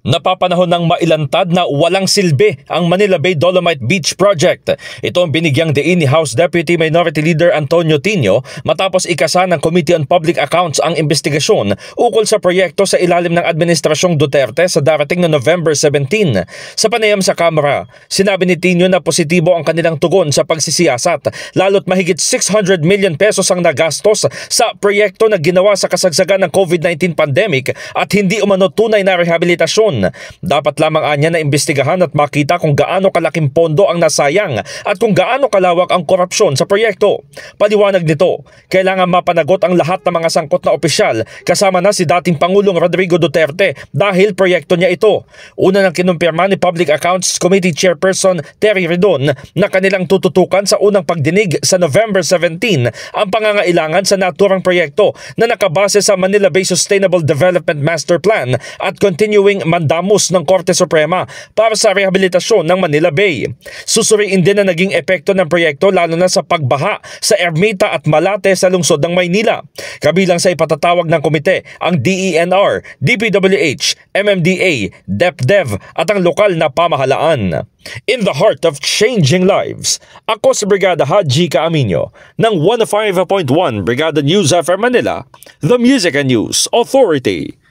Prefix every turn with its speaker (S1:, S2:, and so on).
S1: Napapanahon ng mailantad na walang silbi ang Manila Bay Dolomite Beach Project. Ito ang binigyang diin ni House Deputy Minority Leader Antonio Tino matapos ikasa ng Committee on Public Accounts ang investigasyon ukol sa proyekto sa ilalim ng Administrasyong Duterte sa darating na November 17. Sa panayam sa Kamara, sinabi ni Tino na positibo ang kanilang tugon sa pagsisiyasat lalo't mahigit 600 million pesos ang nagastos sa proyekto na ginawa sa kasagsagan ng COVID-19 pandemic at hindi umano tunay na rehabilitasyon. Dapat lamang anya na imbestigahan at makita kung gaano kalaking pondo ang nasayang at kung gaano kalawak ang korupsyon sa proyekto. Paliwanag nito, kailangan mapanagot ang lahat ng mga sangkot na opisyal kasama na si dating Pangulong Rodrigo Duterte dahil proyekto niya ito. Una nang kinumpirma ni Public Accounts Committee Chairperson Terry Redon na kanilang tututukan sa unang pagdinig sa November 17 ang pangangailangan sa naturang proyekto na nakabase sa Manila Bay Sustainable Development Master Plan at continuing mandamus ng Korte Suprema para sa rehabilitasyon ng Manila Bay. Susuriin din na naging epekto ng proyekto lalo na sa pagbaha sa Ermita at Malate sa lungsod ng Maynila. Kabilang sa ipatatawag ng komite ang DENR, DPWH, MMDA, DepDev at ang lokal na pamahalaan. In the heart of changing lives, ako si Brigada Haji Caaminio ng 105.1 Brigada News FM Manila, the Music and News Authority.